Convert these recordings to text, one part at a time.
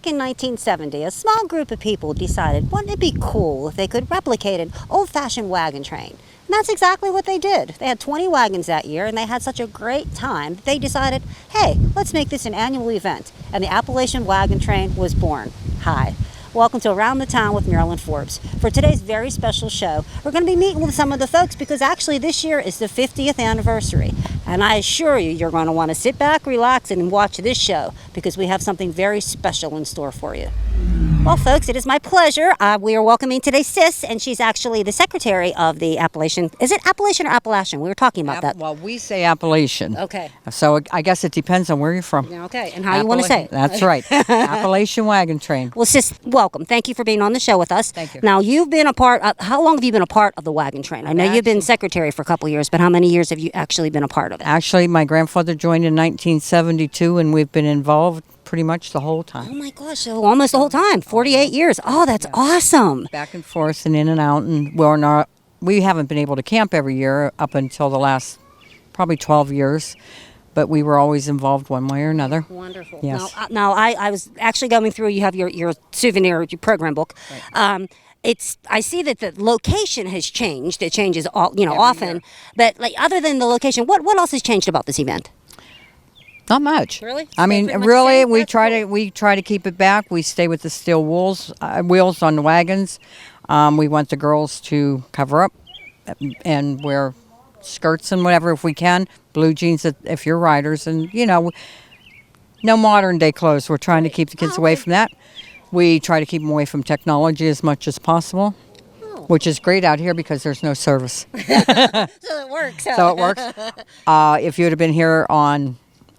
back in 1970, a small group of people decided, wouldn't it be cool if they could replicate an old-fashioned wagon train? And that's exactly what they did. They had 20 wagons that year, and they had such a great time that they decided, hey, let's make this an annual event. And the Appalachian Wagon Train was born. Hi. Welcome to Around the Town with Marilyn Forbes. For today's very special show, we're going to be meeting with some of the folks because actually this year is the 50th anniversary. And I assure you, you're going to want to sit back, relax, and watch this show because we have something very special in store for you. Well, folks, it is my pleasure. We are welcoming today Sis, and she's actually the secretary of the Appalachian. Is it Appalachian or Appalachian? We were talking about that. Well, we say Appalachian. Okay. So I guess it depends on where you're from. Okay, and how you want to say it. That's right. Appalachian Wagon Train. Well, Sis, welcome. Thank you for being on the show with us. Thank you. Now, you've been a part, how long have you been a part of the wagon train? I know you've been secretary for a couple of years, but how many years have you actually been a part of it? Actually, my grandfather joined in 1972, and we've been involved pretty much the whole time. Oh my gosh, so almost the whole time, 48 years. Oh, that's awesome. Back and forth and in and out, and we haven't been able to camp every year up until the last probably 12 years, but we were always involved one way or another. Wonderful. Yes. Now I was actually going through, you have your souvenir, your program book. Right. I see that the location has changed. It changes often, year. But like other than the location, what else has changed about this event? Not much. Really? I mean, Pretty much really, same? we That's try cool. to keep it back. We stay with the steel wheels on the wagons. We want the girls to cover up and wear skirts and whatever if we can. Blue jeans if you're riders, and no modern day clothes. We're trying to keep the kids away from that. We try to keep them away from technology as much as possible. Which is great out here because there's no service. So it works. So it works. If you would have been here on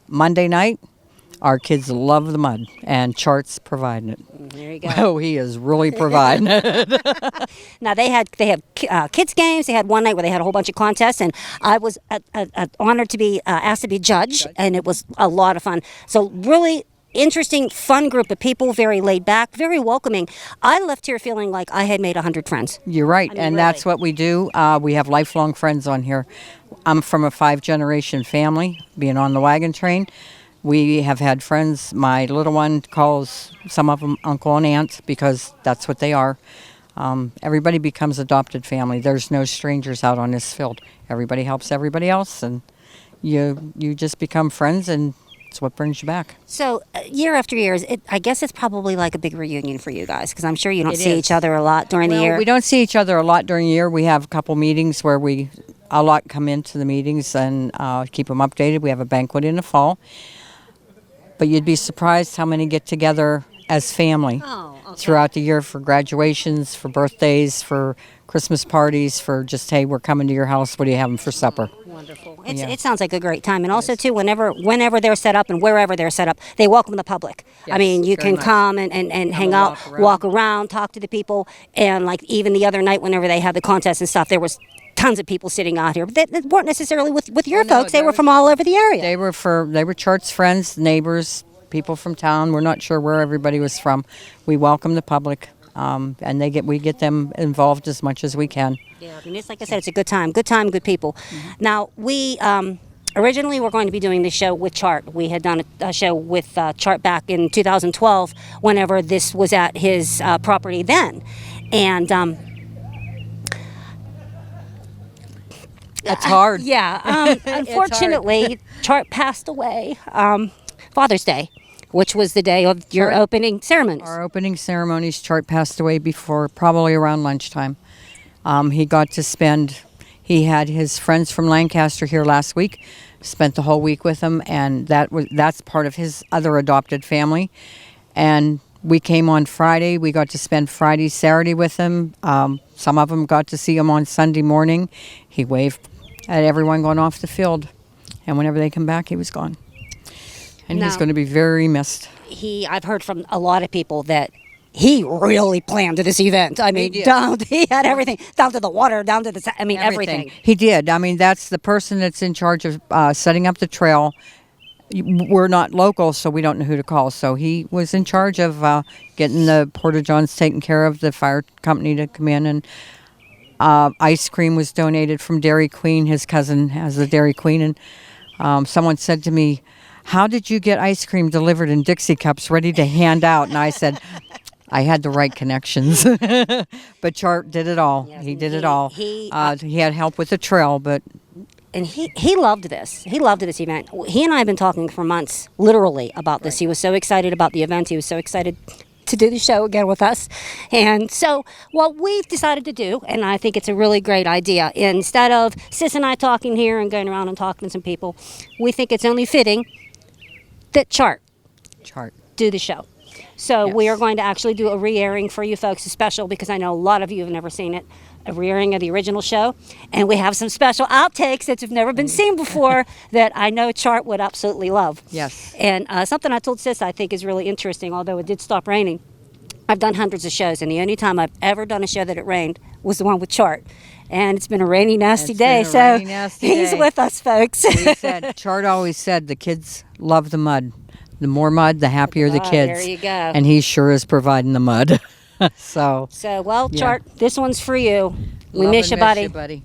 Monday night, our kids love the mud, and Chart's providing it. There you go. Oh, he is really providing it. Now they have kids games. They had one night where they had a whole bunch of contests, and I was honored to be asked to be judge, and it was a lot of fun. So really interesting, fun group of people, very laid back, very welcoming. I left here feeling like I had made 100 friends. You're right, mean, and really. that's what we do. We have lifelong friends on here. I'm from a 5-generation family, being on the wagon train. We have had friends. My little one calls some of them uncle and aunt because that's what they are. Everybody becomes adopted family. There's no strangers out on this field. Everybody helps everybody else, and you just become friends, and it's what brings you back. So year after year, I guess it's probably like a big reunion for you guys because I'm sure you don't It see is. each other a lot during the year. We don't see each other a lot during the year. We have a couple meetings where a lot come into the meetings and keep them updated. We have a banquet in the fall. But you'd be surprised how many get together as family throughout the year for graduations, for birthdays, for Christmas parties, for just, hey, we're coming to your house. What are you having for supper? Wonderful. It sounds like a great time. And also, too, whenever they're set up and wherever they're set up, they welcome the public. I Yes, mean, you very can much. come and hang out, walk around, talk to the people. And like even the other night, whenever they had the contest and stuff, there was tons of people sitting out here. But they weren't necessarily with your folks. They were from all over the area. They were Chart's friends, neighbors, people from town. We're not sure where everybody was from. We welcome the public, and we get them involved as much as we can. Yeah, I mean, it's like I said, it's a good time, good people. Mm-hmm. Now, we originally were going to be doing this show with Chart. We had done a show with Chart back in 2012, whenever this was at his property then. And It's hard. yeah, unfortunately, Chart passed away Father's Day, which was the day of your opening ceremonies. Our opening ceremonies, Chart passed away before, probably around lunchtime. He had his friends from Lancaster here last week, spent the whole week with them, and that's part of his other adopted family. And we came on Friday. We got to spend Friday, Saturday with him. Some of them got to see him on Sunday morning. He waved at everyone going off the field, and whenever they come back, he was gone. And he's going to be very missed. I've heard from a lot of people that he really planned this event. I mean, he had everything, down to the water, down to everything. He did. I mean, that's the person that's in charge of setting up the trail. We're not local, so we don't know who to call. So he was in charge of getting the porta-johns taken care of, the fire company to come in, and ice cream was donated from Dairy Queen. His cousin has the Dairy Queen, and someone said to me, how did you get ice cream delivered in Dixie cups ready to hand out? And I said, I had the right connections. But Chart did it all. Yes, He and did it all. he He had help with the trail, but and he loved this. He loved this event. He and I have been talking for months, literally, about this. He was so excited about the event. He was so excited to do the show again with us. And so what we've decided to do, and I think it's a really great idea, instead of Sis and I talking here and going around and talking to some people, we think it's only fitting that Chart do the show. So we are going to actually do a re-airing for you folks, a special, because I know a lot of you have never seen it, a re-airing of the original show. And we have some special outtakes that have never been seen before that I know Chart would absolutely love. Yes. And something I told Sis I think is really interesting, although it did stop raining. I've done hundreds of shows, and the only time I've ever done a show that it rained was the one with Chart. And it's been a rainy, nasty day, so he's with us, folks. Chart always said the kids love the mud. The more mud, the happier the kids. There you go. And he sure is providing the mud. So well, yeah. Chart, this one's for you. We Love miss and you, buddy. you, buddy.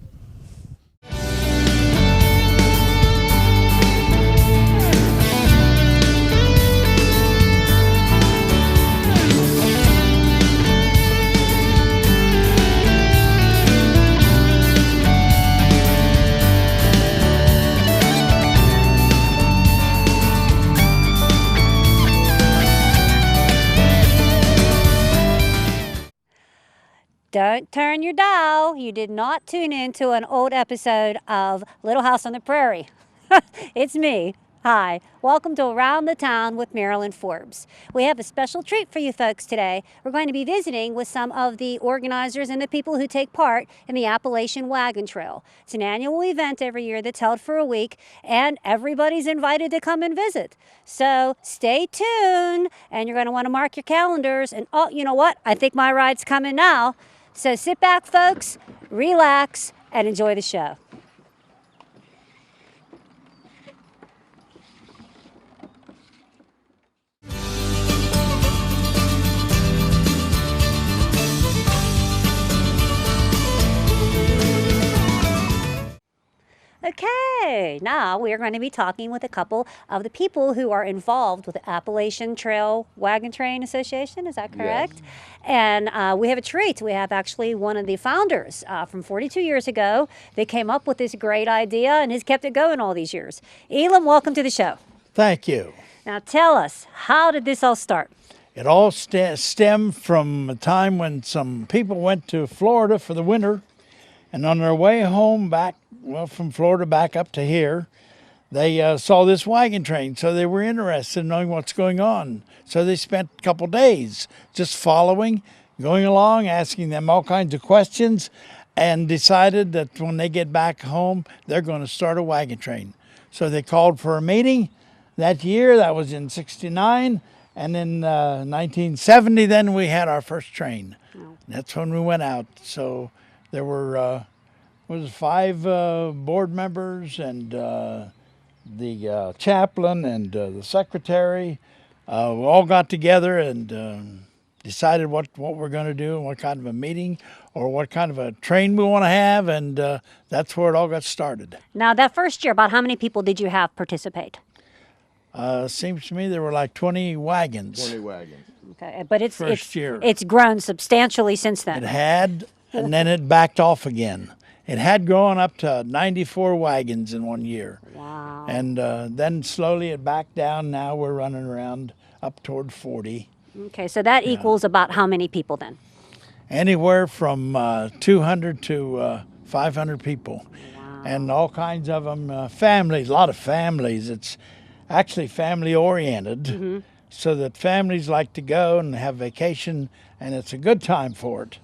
Don't turn your dial. You did not tune in to an old episode of Little House on the Prairie. It's me. Hi. Welcome to Around the Town with Marilyn Forbes. We have a special treat for you folks today. We're going to be visiting with some of the organizers and the people who take part in the Appalachian Wagon Trail. It's an annual event every year that's held for a week, and everybody's invited to come and visit. So stay tuned, and you're going to want to mark your calendars. And oh, you know what? I think my ride's coming now. So sit back, folks, relax, and enjoy the show. Okay, now we are going to be talking with a couple of the people who are involved with the Appalachian Trail Wagon Train Association. Is that correct? Yes. And we have a treat. We have actually one of the founders from 42 years ago. They came up with this great idea and has kept it going all these years. Elam, welcome to the show. Thank you. Now tell us, how did this all start? It all stemmed from a time when some people went to Florida for the winter, and on their way home back, from Florida back up to here, they saw this wagon train, so they were interested in knowing what's going on. So they spent a couple days just following, going along, asking them all kinds of questions, and decided that when they get back home, they're going to start a wagon train. So they called for a meeting that year. That was in '69, and in 1970, then we had our first train. Oh. That's when we went out. So there were was 5 board members and the chaplain and the secretary. We all got together and decided what we're going to do and what kind of a meeting or what kind of a train we want to have, and that's where it all got started. Now, that first year, about how many people did you have participate? Seems to me there were like 20 wagons. 20 wagons. Okay, but year. It's grown substantially since then. It had, and then it backed off again. It had grown up to 94 wagons in 1 year. Wow. And then slowly it backed down. Now we're running around up toward 40. Okay, so that equals about how many people then? Anywhere from 200 to 500 people. Wow. And all kinds of them, families, a lot of families. It's actually family oriented. Mm-hmm. So that families like to go and have vacation, and it's a good time for it.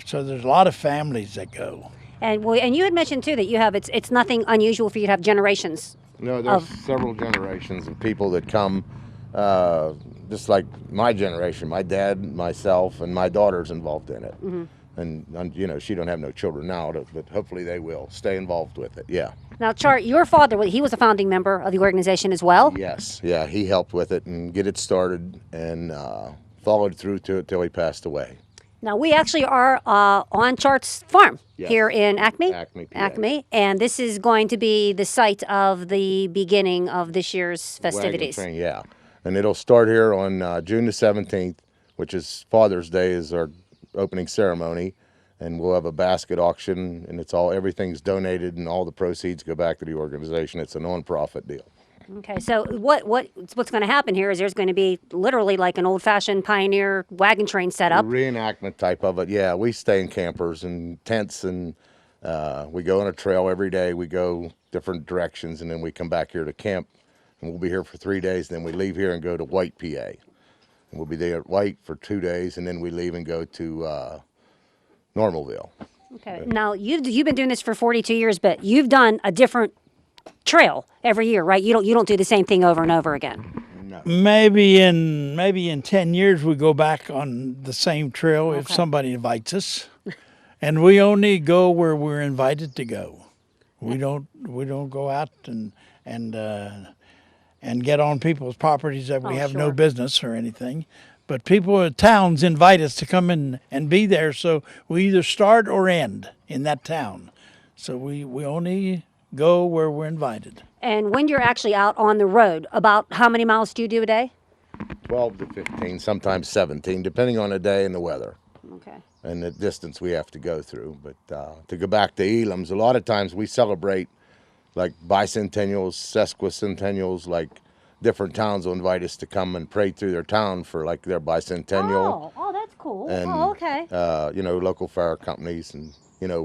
So there's a lot of families that go. And you had mentioned too that you have it's nothing unusual for you to have generations. No, there's several generations of people that come, just like my generation. My dad, myself, and my daughter's involved in it. Mm-hmm. And you know, she don't have no children now, but hopefully they will stay involved with it. Yeah. Now, Chart, your father, he was a founding member of the organization as well? Yes. Yeah, he helped with it and get it started and followed through to it till he passed away. Now, we actually are on Chart's farm Yes. here in Acme. Acme, PA. And this is going to be the site of the beginning of this year's Wagon festivities. train, yeah. And it'll start here on June the 17th, which is Father's Day, is our opening ceremony. And we'll have a basket auction, and everything's donated, and all the proceeds go back to the organization. It's a non-profit deal. Okay, so what's going to happen here is there's going to be literally like an old-fashioned pioneer wagon train set A up. reenactment type of it, yeah. We stay in campers and tents, and we go on a trail every day. We go different directions, and then we come back here to camp, and we'll be here for 3 days. Then we leave here and go to White, PA. And we'll be there at White for 2 days, and then we leave and go to Normalville. Okay, now you've been doing this for 42 years, but you've done a different trail every year, right? You don't do the same thing over and over again. Maybe in 10 years we go back on the same trail if somebody invites us, and we only go where we're invited to go. We don't go out and get on people's properties that we have no business or anything. But people at towns invite us to come in and be there, so we either start or end in that town. So we only go where we're invited. And when you're actually out on the road, about how many miles do you do a day? 12 to 15, sometimes 17, depending on the day and the weather. Okay. And the distance we have to go through. But to go back to Elam's, a lot of times we celebrate like bicentennials, sesquicentennials, like different towns will invite us to come and pray through their town for like their bicentennial. Oh, that's cool. And, okay. Local fire companies and,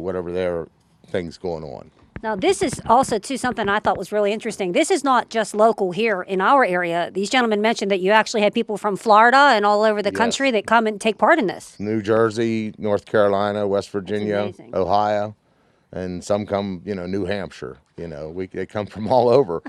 whatever their things going on. Now, this is also, too, something I thought was really interesting. This is not just local here in our area. These gentlemen mentioned that you actually had people from Florida and all over the country that come and take part in this. New Jersey, North Carolina, West Virginia, Ohio, and some come, New Hampshire. They come from all over.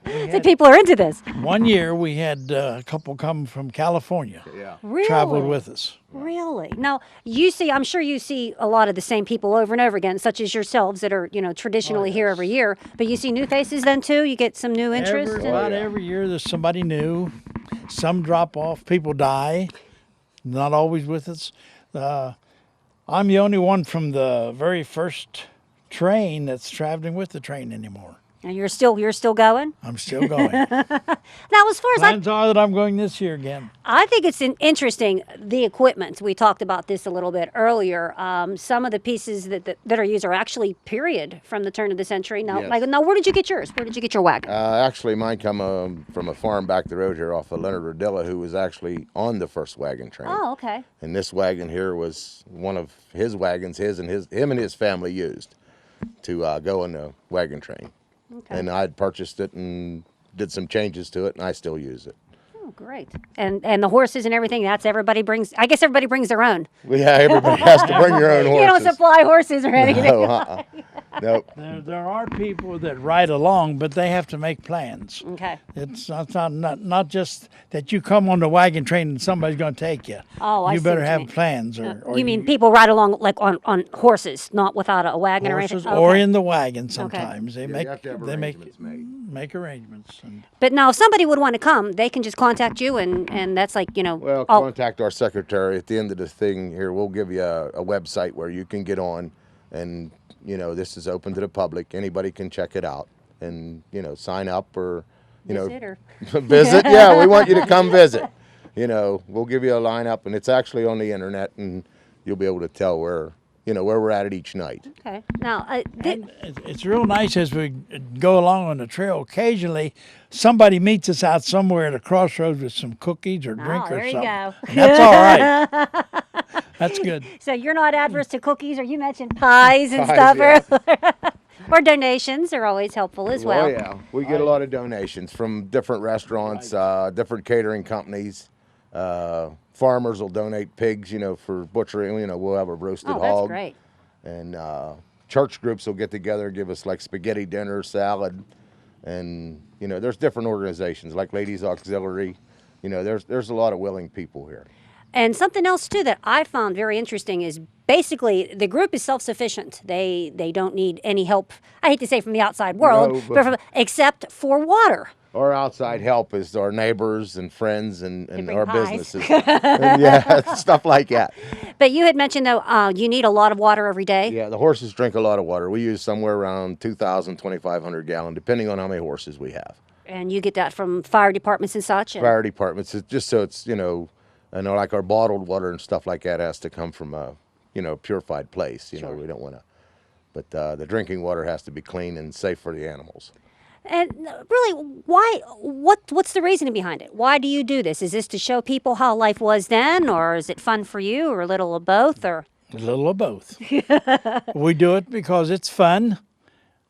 The people are into this. One year we had a couple come from California. Yeah. Really? Traveled with us. Really? Now, I'm sure you see a lot of the same people over and over again, such as yourselves that are, traditionally here every year. But you see new faces then, too? You get some new interest? About every year there's somebody new. Some drop off. People die. Not always with us. I'm the only one from the very first train that's traveling with the train anymore. And you're still going? I'm still going. Now, as far as Plans are that I'm going this year again. I think it's interesting, the equipment. We talked about this a little bit earlier. Some of the pieces that are used are actually period from the turn of the century. Now, Yes. now, where did you get yours? Where did you get your wagon? Actually, mine come from a farm back the road here off of Leonard Rodilla, who was actually on the first wagon train. Oh, okay. And this wagon here was one of his wagons, him and his family used to go on the wagon train. Okay. And I'd purchased it and did some changes to it, and I still use it. Oh, great. And the horses and everything, I guess everybody brings their own. Well, yeah, everybody has to bring your own horses. You don't supply horses or anything. No, nope. There are people that ride along, but they have to make plans. Okay. It's not just that you come on the wagon train and somebody's going to take you. Oh, I You see better what you have mean. plans. Or You mean people ride along like on horses, not without a wagon or horses anything? or Okay. in the wagon sometimes. They Yeah, make you have to have they make arrangements made. make arrangements. And But now, if somebody would want to come, they can just contact you, and that's like, Well, contact our secretary at the end of the thing here. We'll give you a website where you can get on, and this is open to the public. Anybody can check it out and sign up or Visit or- visit. Yeah, we want you to come visit. We'll give you a lineup, and it's actually on the internet, and you'll be able to tell where we're at each night. Okay. Now, it's real nice as we go along on the trail. Occasionally, somebody meets us out somewhere at a crossroads with some cookies or drink or there you something. go. And that's all right. That's good. so you're not adverse to cookies, or you mentioned pies and Pies, stuff, yeah. or donations are always helpful as well. Oh yeah, we get a lot of donations from different restaurants, different catering companies. Farmers will donate pigs, for butchering. We'll have a roasted Oh, hog. that's great. And church groups will get together, give us like spaghetti dinner, salad, and there's different organizations like Ladies Auxiliary. There's a lot of willing people here. And something else too that I found very interesting is basically the group is self-sufficient. They don't need any help. I hate to say from the outside world, No, but except for water. Our outside help is our neighbors and friends and bring our pies. businesses. And yeah, stuff like that. But you had mentioned though you need a lot of water every day. Yeah, the horses drink a lot of water. We use somewhere around 2,000, 2,500 gallon, depending on how many horses we have. And you get that from fire departments and such. And Fire departments, it's just so it's, I know like our bottled water and stuff like that has to come from a, purified place. Sure. We don't want to, but the drinking water has to be clean and safe for the animals. And really, why? What's the reasoning behind it? Why do you do this? Is this to show people how life was then, or is it fun for you, or a little of both, or A little of both. We do it because it's fun,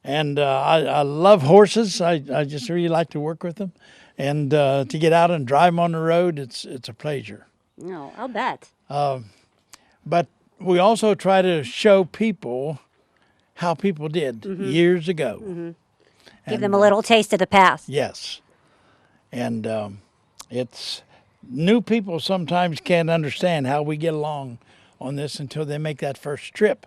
and I love horses. I just really like to work with them, and to get out and drive them on the road, it's a pleasure. no? I'll bet. But we also try to show people how people did years ago. Give them a little taste of the past. Yes, and it's new people sometimes can't understand how we get along on this until they make that first trip.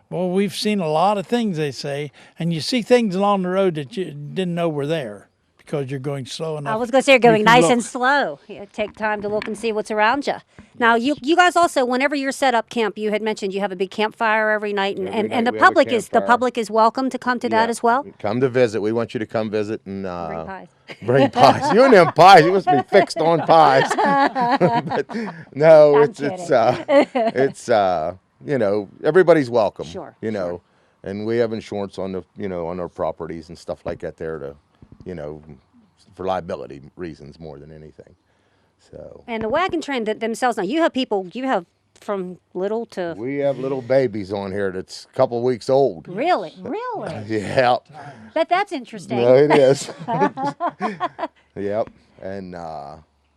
Well, we've seen a lot of things, they say, and you see things along the road that you didn't know were there because you're going slow enough. I was going to say you're going You can nice look. and slow. Take time to look and see what's around you. Now, you guys also, whenever you're set up camp, you had mentioned you have a big campfire every night, and, Every and, night and the we have a public campfire. is welcome to come to that Yeah. as well. Come to visit. We want you to come visit and Bring pies. Bring pies. You and them pies. You must be fixed on pies. But no, I'm it's everybody's welcome. Sure, And we have insurance on on our properties and stuff like that there to, for liability reasons more than anything. So And the wagon train themselves, now you have from little to, we have little babies on here that's a couple weeks old. really? Yeah. Bet that's interesting. No, it is. Yep. And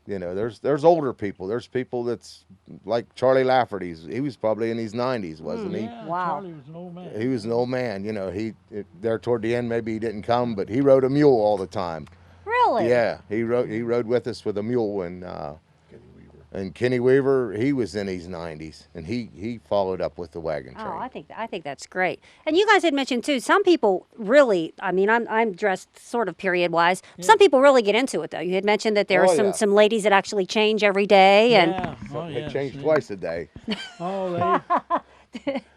there's older people. There's people that's like Charlie Lafferty's. He was probably in his 90s, wasn't he? Yeah, Wow. Charlie was an old man. He was an old man. There toward the end maybe he didn't come, but he rode a mule all the time. Really? Yeah, he rode with us with a mule, and Kenny Weaver, he was in his 90s, and he followed up with the wagon train. Oh, I think that's great. And you guys had mentioned too, some people really, I mean, I'm dressed sort of period wise. Some people really get into it though. You had mentioned that there Oh, are yeah. some ladies that actually change every day, and Yeah. Oh, They yes, changed yeah. twice a day. Oh,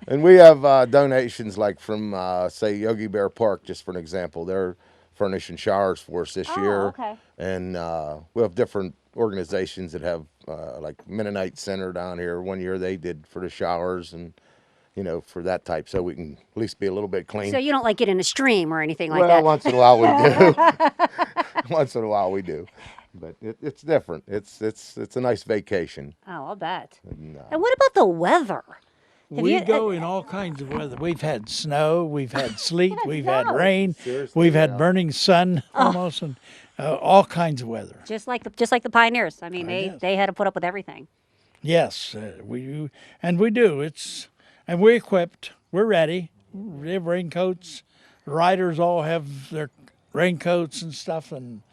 And we have donations like from, say, Yogi Bear Park, just for an example. They're furnishing showers for us this year. okay. And we have different organizations that have, like Mennonite Center down here. One year they did for the showers and, for that type, so we can at least be a little bit clean. so you don't like get in a stream or anything like well, that. once in a while we do. Once in a while we do. But it's different. It's a nice vacation. Oh, I'll bet. And, And what about the weather? Have we you- go in all kinds of weather. We've had snow, we've had sleet, we've had No. rain, Seriously, we've had yeah. burning sun almost, and all kinds of weather. Just like the pioneers. I mean, guess. they had to put up with everything. Yes, we do, and we do. And we're equipped. We're ready. We have raincoats. Riders all have their raincoats and stuff, and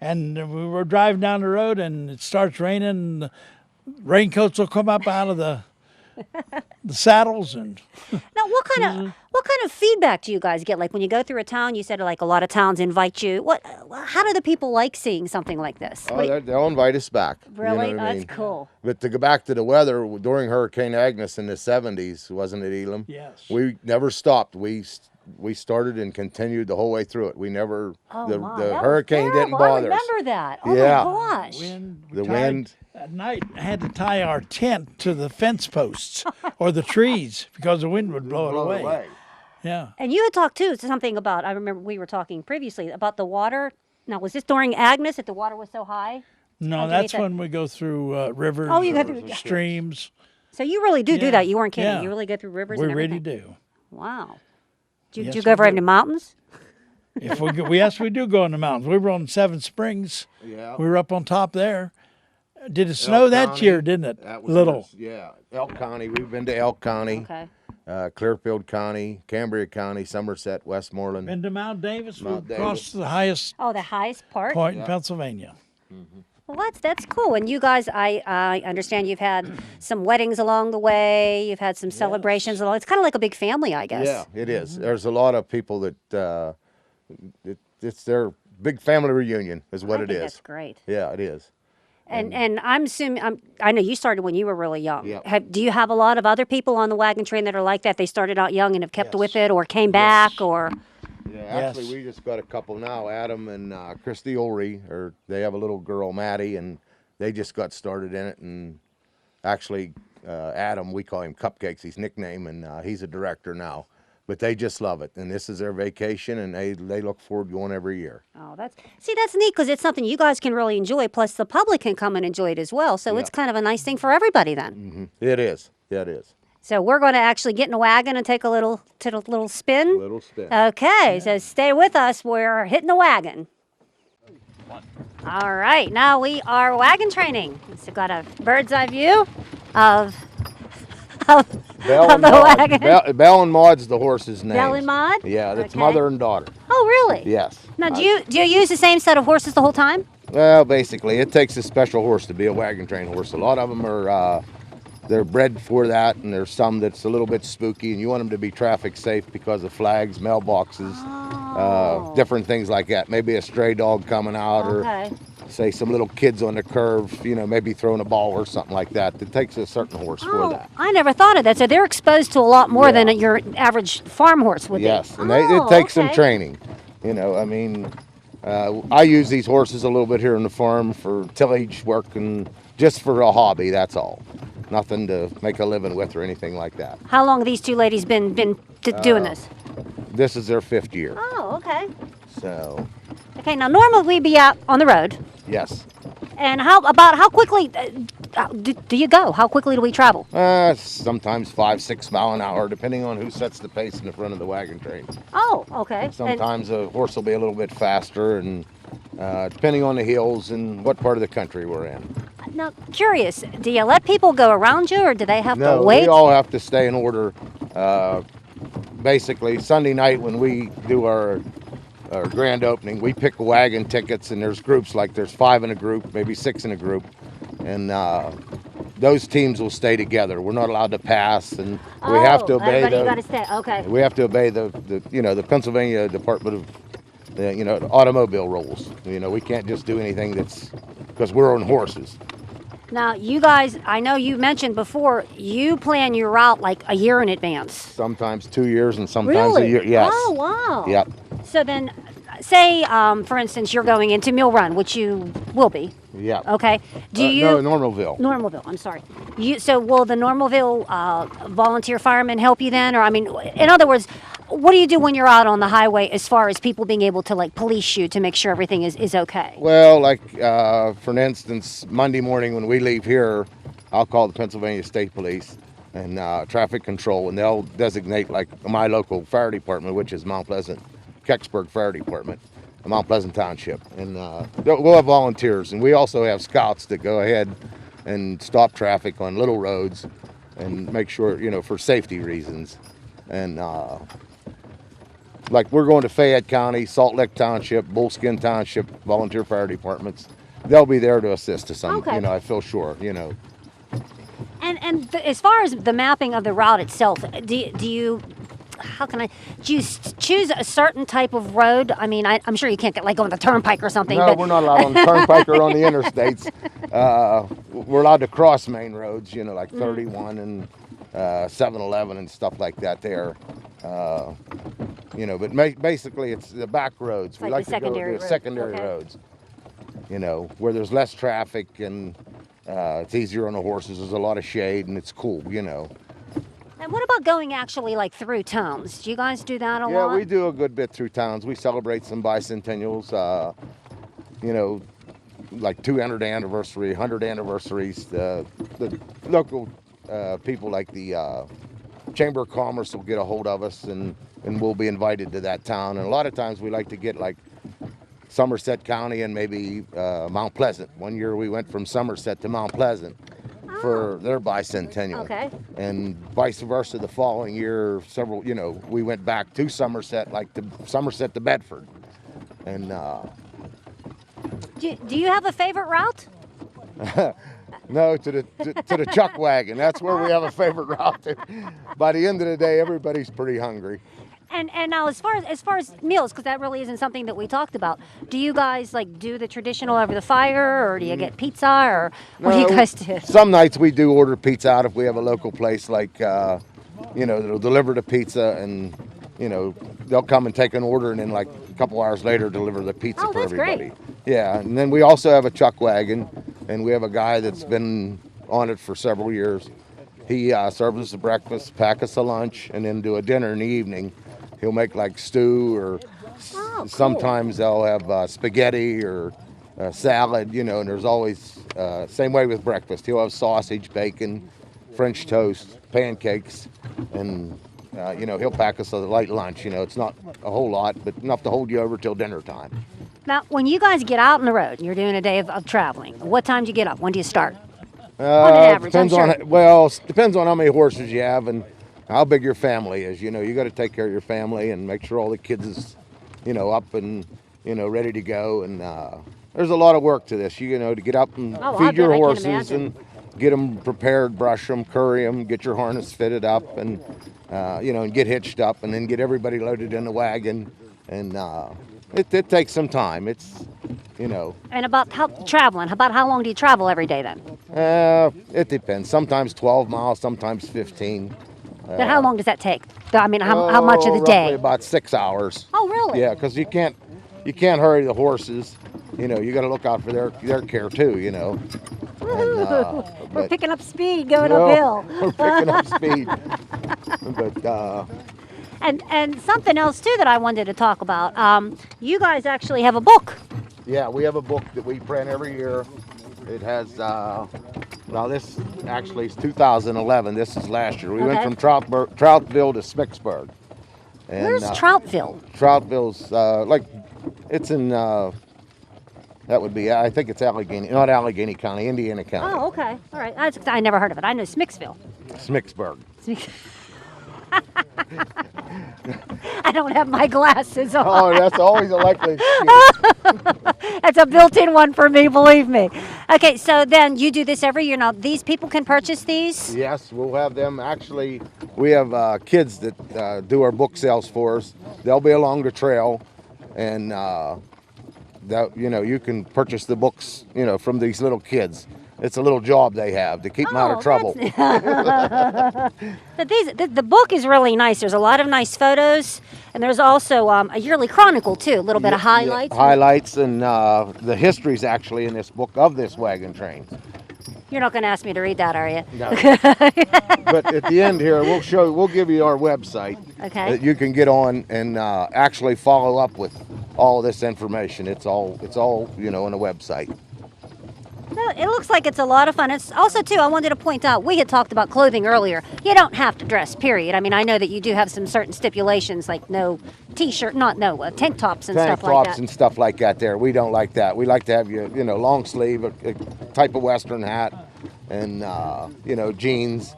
we were driving down the road, and it starts raining. And the raincoats will come up out of the saddles, and Now, what kind of feedback do you guys get? Like when you go through a town, you said like a lot of towns invite you. How do the people like seeing something like this? Oh, they'll invite us back. You know Really? what I That's mean? cool. But to go back to the weather, during Hurricane Agnes in the 70s, wasn't it, Elam? Yes. We never stopped. We started and continued the whole way through it. We never, Oh, the my, that was hurricane didn't terrible. bother I us. remember that. Oh Yeah. my gosh. we The tied- wind. At night, I had to tie our tent to the fence posts or the trees because the wind would blow it away. Yeah. And you had talked too something about. I remember we were talking previously about the water. Now, was this during Agnes that the water was so high? No, Underneath that's it. when we go through rivers, Oh, you go or through- streams. So you really do Yeah. that. You weren't kidding. Yeah. You really go through rivers We and really everything. do. Wow. Did Yes, you go we over do. into mountains? If we go, yes, we do go in the mountains. We were on Seven Springs. Yeah. We were up on top there. Did it snow that County, year, didn't it? That was Little. Yeah. Elk County. We've been to Elk County, Okay. Clearfield County, Cambria County, Somerset, Westmoreland. Been to Mount Davis. Mount we crossed Davis. the highest Oh, the highest part? point in Pennsylvania. Well, that's cool. And you guys, I understand you've had some weddings along the way. You've had some celebrations along. It's kind of like a big family, I guess. Yeah, it is. There's a lot of people that it's their big family reunion is what I it think is. that's great. Yeah, it is. And I'm assuming I know you started when you were really young. Yep. Do you have a lot of other people on the wagon train that are like that? They started out young and have kept Yes. with it, or came back, or Yeah, actually, Yes. we just got a couple now. Adam and Christy Ulrey, or they have a little girl, Maddie, and they just got started in it. And actually, Adam, we call him Cupcakes, his nickname, and he's a director now. But they just love it, and this is their vacation, and they look forward to going every year. oh, that's neat because it's something you guys can really enjoy. Plus, the public can come and enjoy it as well. So it's kind of a nice thing for everybody then. It is. Yeah, it is. So we're going to actually get in a wagon and take a little spin. Little spin. Okay, so stay with us. We're hitting the wagon. All right, now we are wagon training. So got a bird's eye view of Belle and the Maud. wagon. Belle and Maud's the horse's name. Belle and Maud? Yeah, that's Okay. mother and daughter. Oh, really? Yes. Now, do you use the same set of horses the whole time? Well, basically, it takes a special horse to be a wagon train horse. A lot of them are, they're bred for that, and there's some that's a little bit spooky, and you want them to be traffic safe because of flags, mailboxes, different things like that. Maybe a stray dog coming out, Okay. or say some little kids on the curve, maybe throwing a ball or something like that. It takes a certain horse for Oh, that. I never thought of that. So they're exposed to a lot more than Yeah. your average farm horse would Yes, be. and Oh, it takes some okay. training. I use these horses a little bit here on the farm for tillage work and just for a hobby, that's all. Nothing to make a living with or anything like that. How long have these two ladies been doing this? This is their 5th year. Oh, okay. So, Okay, now normally we'd be out on the road. yes. And how quickly do you go? How quickly do we travel? Sometimes 5-6 mile an hour, depending on who sets the pace in the front of the wagon train. Oh, okay. Sometimes a horse will be a little bit faster, and depending on the hills and what part of the country we're in. Now, curious, do you let people go around you, or do they have No, to wait? we all have to stay in order. Basically, Sunday night when we do our grand opening, we pick wagon tickets, and there's groups, like there's 5 in a group, maybe 6 in a group, and those teams will stay together. We're not allowed to pass, and we have to obey everybody got to stay. Okay. we have to obey the Pennsylvania Department of the automobile rules. We can't just do anything that's because we're on horses. Now, you guys, I know you mentioned before, you plan your route like a year in advance. Sometimes 2 years and sometimes Really? a year. Yes. Oh, wow. Yep. So then, say, for instance, you're going into Mill Run, which you will be. Yeah. Okay. Do you? No, Normalville. Normalville. I'm sorry. So will the Normalville volunteer firemen help you then, or I mean, in other words, what do you do when you're out on the highway as far as people being able to like police you to make sure everything is okay? Well, like for instance, Monday morning when we leave here, I'll call the Pennsylvania State Police and traffic control, and they'll designate like my local fire department, which is Mount Pleasant, Kecksburg Fire Department, Mount Pleasant Township, and we'll have volunteers, and we also have scouts that go ahead and stop traffic on little roads and make sure, for safety reasons. And like we're going to Fayette County, Salt Lick Township, Bullskin Township, volunteer fire departments. They'll be there to assist us. Okay. I feel sure. And as far as the mapping of the route itself, do you choose a certain type of road? I mean, I'm sure you can't get like on the turnpike or something. No, but we're not allowed on the turnpike or on the interstates. We're allowed to cross main roads, like 31 and 7-Eleven and stuff like that there. But basically it's the back roads. We like like the to go secondary to the roads. secondary Okay. roads, where there's less traffic and it's easier on the horses. There's a lot of shade and it's cool, And what about going actually like through towns? Do you guys do that a lot? Yeah, we do a good bit through towns. We celebrate some bicentennials, like 200th anniversary, 100 anniversaries. The local people like the Chamber of Commerce will get a hold of us and we'll be invited to that town. And a lot of times we like to get like Somerset County and maybe Mount Pleasant. One year we went from Somerset to Mount Pleasant for their bicentennial. Okay. And vice versa the following year, we went back to Somerset, like to Somerset to Bedford. And Do you have a favorite route? No, to the chuck wagon. That's where we have a favorite route to. By the end of the day, everybody's pretty hungry. And now as far as meals, because that really isn't something that we talked about. Do you guys like do the traditional over the fire, or do you get pizza, or what do you guys do? Some nights we do order pizza out if we have a local place like, that'll deliver the pizza, and they'll come and take an order, and then like a couple hours later deliver the pizza Oh, for that's everybody. great. Yeah, and then we also have a chuck wagon, and we have a guy that's been on it for several years. He serves us a breakfast, pack us a lunch, and then do a dinner in the evening. He'll make like stew, or Cool. sometimes they'll have spaghetti or salad, and there's always, same way with breakfast. He'll have sausage, bacon, French toast, pancakes, and, he'll pack us a light lunch. It's not a whole lot, but enough to hold you over till dinner time. Now, when you guys get out on the road, you're doing a day of traveling. What time do you get up? When do you start? On an average, Depends I'm on, sure. well, depends on how many horses you have and how big your family is. You got to take care of your family and make sure all the kids is, up and, ready to go. And there's a lot of work to this, to get up and Oh, I feed your bet, I can horses imagine. and get them prepared, brush them, curry them, get your harness fitted up, and, and get hitched up, and then get everybody loaded in the wagon. And it takes some time. It's, And about traveling, about how long do you travel every day then? it depends. Sometimes 12 miles, sometimes 15. Then how long does that take? I mean, how much of the Roughly day? about 6 hours. Oh, really? Yeah, because you can't hurry the horses. You got to look out for their care too. Woohoo! We're but- picking up speed going Well, uphill. We're picking up speed. But And something else too that I wanted to talk about. You guys actually have a book. yeah, we have a book that we print every year. It has, this actually is 2011. This is last year. We went Okay. from Troutville to Smicksburg. And, Where's Troutville? Troutville's it's in, that would be, I think it's Allegheny, not Allegheny County, Indiana County. Oh, okay. All right. I never heard of it. I know Smicksville. Smicksburg. I don't have my glasses on. Oh, that's always a likely excuse. That's a built-in one for me, believe me. Okay, so then you do this every year. Now, these people can purchase these? Yes, we'll have them. Actually, we have kids that do our book sales for us. They'll be along the trail, and you can purchase the books, from these little kids. It's a little job they have to keep them out of trouble. But the book is really nice. There's a lot of nice photos, and there's also a yearly chronicle, too. A little bit of highlights. Highlights, and the history's actually in this book of this wagon train. You're not going to ask me to read that, are you? No. But at the end here, we'll give you our website Okay. that you can get on and actually follow up with all this information. It's all on the website. No, it looks like it's a lot of fun. It's also, too, I wanted to point out, we had talked about clothing earlier. You don't have to dress, period. I mean, I know that you do have some certain stipulations, like no tank tops and Tank stuff like tops that. and stuff like that there. We don't like that. We like to have long sleeve, a type of Western hat, and, jeans.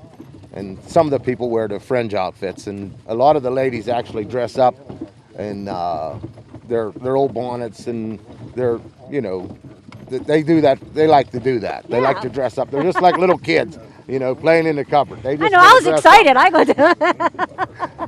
And some of the people wear the fringe outfits. And a lot of the ladies actually dress up in their old bonnets, and their, they do that. They like to do that. They like to dress up. They're just like little kids, playing in the cupboard. They I just know, wanna I was dress excited. I go to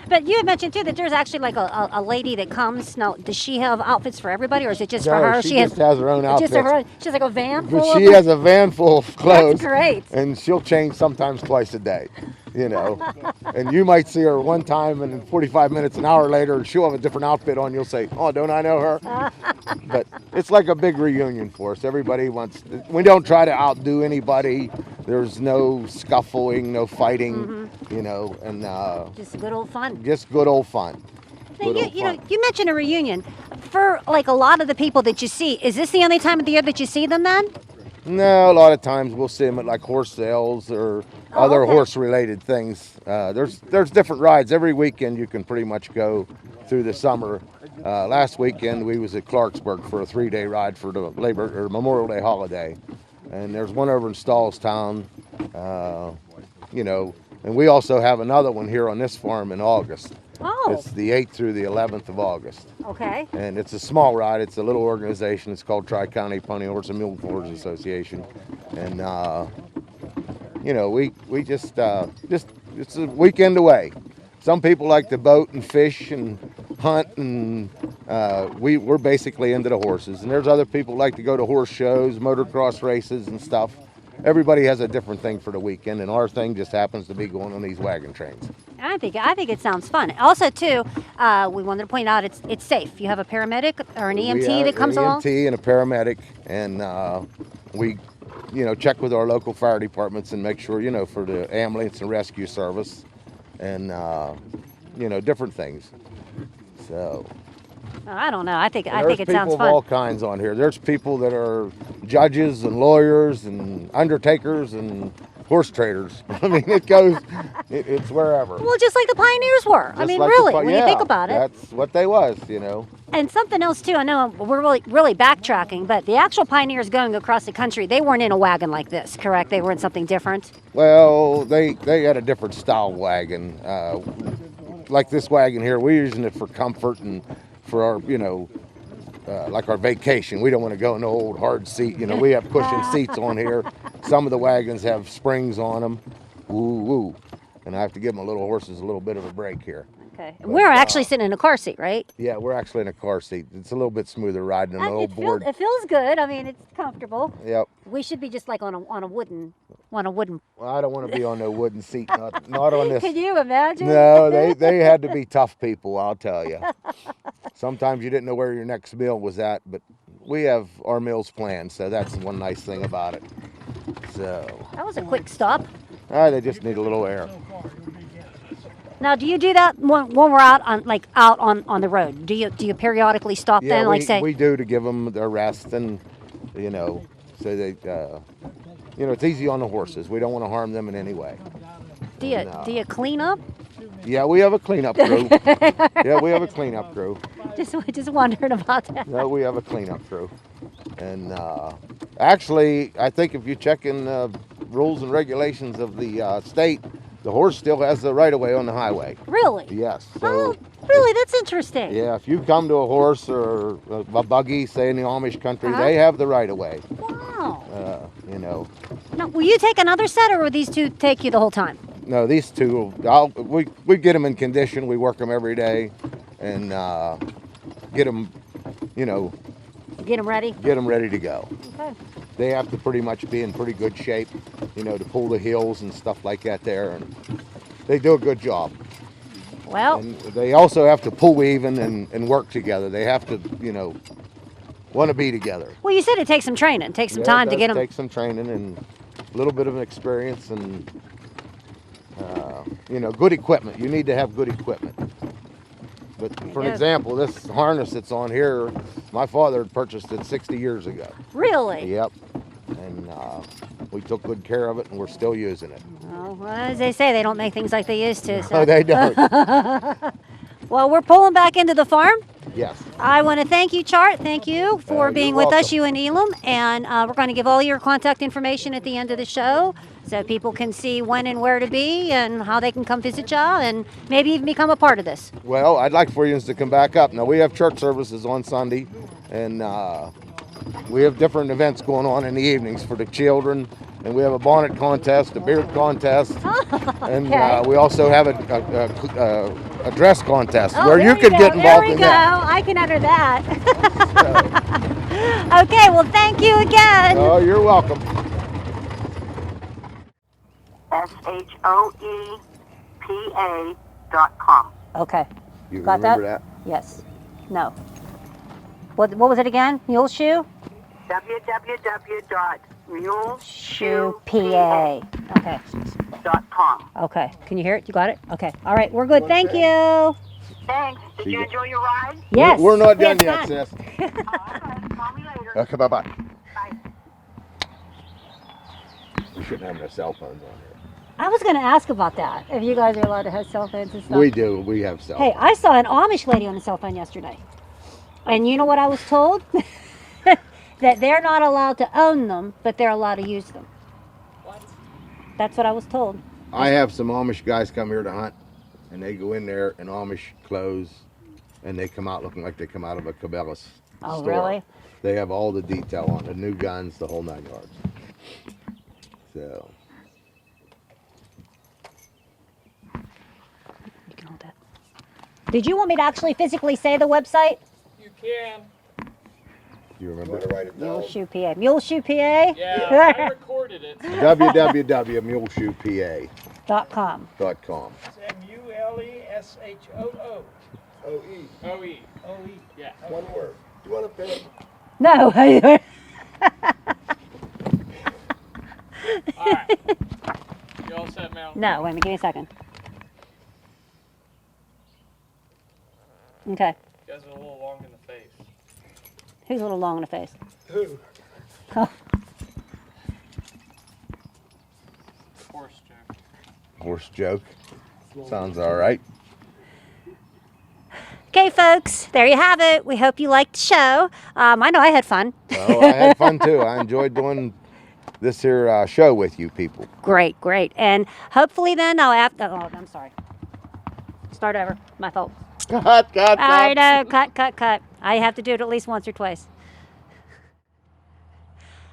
But you had mentioned, too, that there's actually like a lady that comes. Now, does she have outfits for everybody, or is it just for No, her? she just has her own Just her outfits. own. She's like a van But full she of has a van full of clothes. great. And she'll change sometimes twice a day, And you might see her one time, and in 45 minutes, an hour later, she'll have a different outfit on. You'll say, "Oh, don't I know her?" But it's like a big reunion for us. Everybody wants. We don't try to outdo anybody. There's no scuffling, no fighting, and Just good old fun. just good old fun. Now, Good old fun. you mentioned a reunion. For like a lot of the people that you see, is this the only time of the year that you see them then? No, a lot of times we'll see them at like horse sales or other okay. horse-related things. There's different rides every weekend. You can pretty much go through the summer. Last weekend we was at Clarksburg for a 3-day ride for the Memorial Day holiday, and there's one over in Stallstown, and we also have another one here on this farm in August. Oh. It's the 8th through the 11th of August. Okay. And it's a small ride. It's a little organization. It's called Tri-County Pony Horse and Mule Owners Association. And, you know, we just it's a weekend away. Some people like to boat and fish and hunt, and we're basically into the horses. And there's other people like to go to horse shows, motocross races and stuff. Everybody has a different thing for the weekend, and our thing just happens to be going on these wagon trains. I think it sounds fun. Also, too, we wanted to point out it's safe. You have a paramedic or an EMT that comes along. An EMT and a paramedic, and we, you know, check with our local fire departments and make sure, you know, for the ambulance and rescue service, and you know, different things. So. I don't know. I think it sounds fun. There's people of all kinds on here. There's people that are judges and lawyers and undertakers and horse traders. I mean, it's wherever. Well, just like the pioneers were. I mean, like really, when you think about it. That's what they was, you know. And something else too. I know we're really backtracking, but the actual pioneers going across the country, they weren't in a wagon like this, correct? They were in something different. Well, they had a different style wagon. Like this wagon here, we're using it for comfort and for our, you know, like our vacation. We don't want to go in the old hard seat. You know, we have cushion seats on here. Some of the wagons have springs on them. Woo woo. And I have to give my little horses a little bit of a break here. Okay. But, we're actually sitting in a car seat, right? Yeah, we're actually in a car seat. It's a little bit smoother riding than an old board. It feels good. I mean, it's comfortable. Yep. We should be just like on a wooden. Well, I don't want to be on no wooden seat. Not on this. Can you imagine? No, they had to be tough people, I'll tell you. Sometimes you didn't know where your next meal was at, but we have our meals planned, so that's one nice thing about it. So. That was a quick stop. They just need a little air. Now, do you do that when we're out on the road? Do you periodically stop then, we do, to give them their rest, and you know, so they, you know, it's easy on the horses. We don't want to harm them in any way. Do you clean up? Yeah, we have a cleanup crew. Yeah, we have a cleanup crew. Just wondering about that. No, we have a cleanup crew, and actually, I think if you check in rules and regulations of the state, the horse still has the right of way on the highway. Really? Yes. So, really? That's interesting. Yeah, if you come to a horse or a buggy, say in the Amish country, they have the right of way. Wow. You know. Now, will you take another set, or will these two take you the whole time? No, these two, we get them in condition. We work them every day, and get them, you know. Get them ready? Get them ready to go. Okay. They have to pretty much be in pretty good shape, you know, to pull the hills and stuff like that there, and they do a good job. Well. And they also have to pull even and work together. They have to, you know, want to be together. Well, you said it takes some training, takes some time to get them. It takes some training and a little bit of an experience and, you know, good equipment. You need to have good equipment. But for an example, this harness that's on here, my father had purchased it 60 years ago. Really? Yep. And we took good care of it, and we're still using it. Well, as they say, they don't make things like they used to. So. No, they don't. Well, we're pulling back into the farm. Yes. I want to thank you, Chart. Thank you for being with us, you and Elam. And we're going to give all your contact information at the end of the show so people can see when and where to be and how they can come visit you and maybe even become a part of this. Well, I'd like for you to come back up. Now, we have church services on Sunday, and we have different events going on in the evenings for the children. And we have a bonnet contest, a beard contest, and we also have a dress contest where you can get involved in that. There we go. I can enter that. Okay, well, thank you again. Oh, you're welcome. SHOEPA.com. Okay. You got remember that? Yes. No. What was it again? Mule shoe? www.muleshoepa.com. Okay. Okay. Can you hear it? You got it? Okay. All right. We're good. Thank you. Thanks. Did you enjoy your ride? Yes. We're not done yet, sis. Okay. Call me later. Okay, bye-bye. Bye. We shouldn't have no cell phones on here. I was going to ask about that. If you guys are allowed to have cell phones and stuff. We do. We have cell Hey, phones. I saw an Amish lady on a cell phone yesterday. And you know what I was told? That they're not allowed to own them, but they're allowed to use them. What? That's what I was told. I have some Amish guys come here to hunt, and they go in there in Amish clothes, and they come out looking like they come out of a Cabela's Oh, store. really? They have all the detail on the new guns, the whole 9 yards. So. You can hold that. Did you want me to actually physically say the website? You can. Do you remember to write it down? Muleshoe, PA. Muleshoe, PA? Yeah, I recorded it. www.muleshoepa.com. .com. Muleshoo. OE. OE. OE. Yeah. One word. Do you want a pen? No. All right. You all set, Mel? No, wait a minute, give me a second. Okay. You guys are a little long in the face. Who's a little long in the face? Who? Oh. Horse joke. Horse joke. Sounds all right. Okay, folks, there you have it. We hope you liked the show. I know I had fun. Oh, I had fun too. I enjoyed doing this here show with you people. Great, great. And hopefully then I'll have to, oh, I'm sorry. Start over. My fault. Cut. I know. Cut. I have to do it at least once or twice.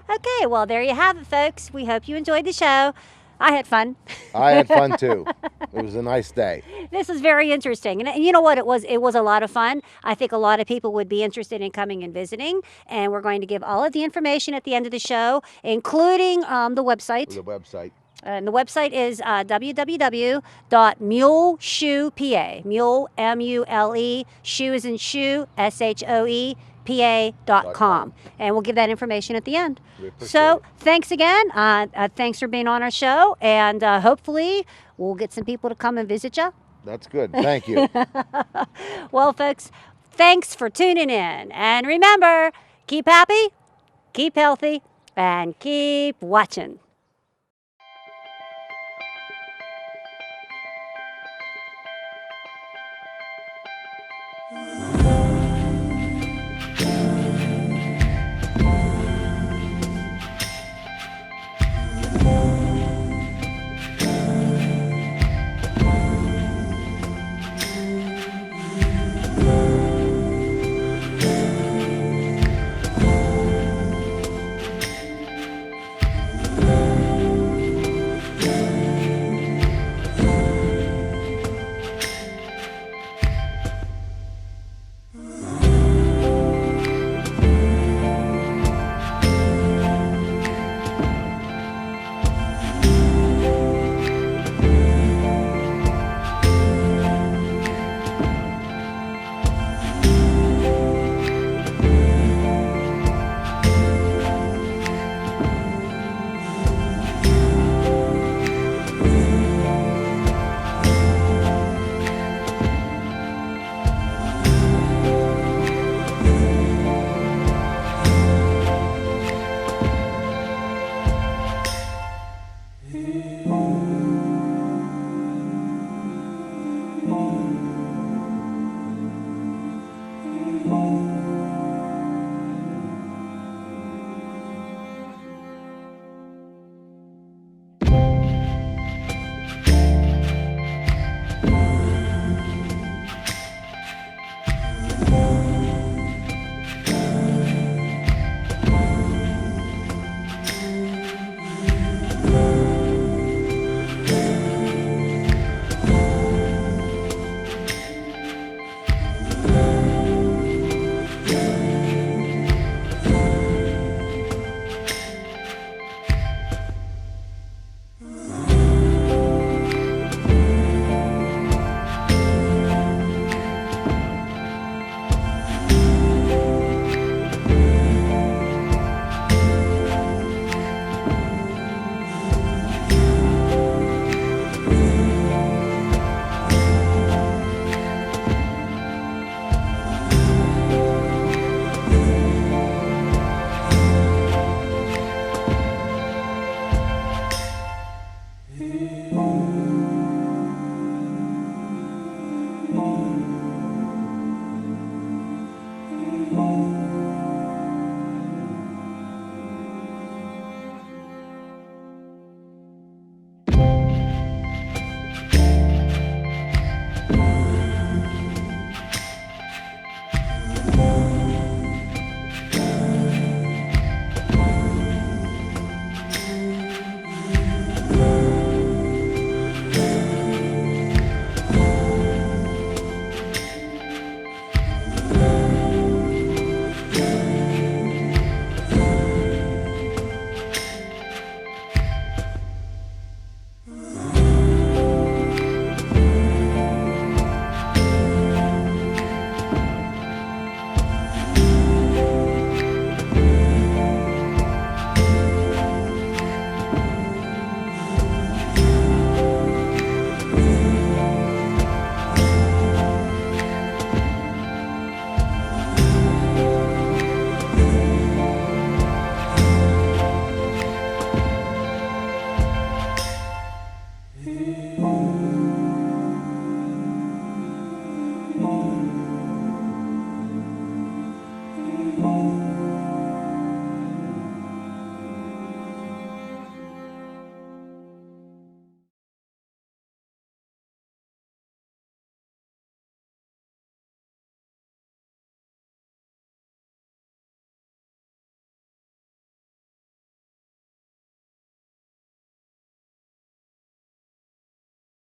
Okay, well, there you have it, folks. We hope you enjoyed the show. I had fun. I had fun too. It was a nice day. This is very interesting. And you know what? It was a lot of fun. I think a lot of people would be interested in coming and visiting. And we're going to give all of the information at the end of the show, including the website. The website. And the website is www.muleshoepa. Mule, M-U-L-E, shoe is in shoe, S-H-O-E, pa.com. And we'll give that information at the end. So thanks again. Thanks for being on our show. And hopefully we'll get some people to come and visit you. That's good. Thank you. Well, folks, thanks for tuning in. And remember, keep happy, keep healthy, and keep watching.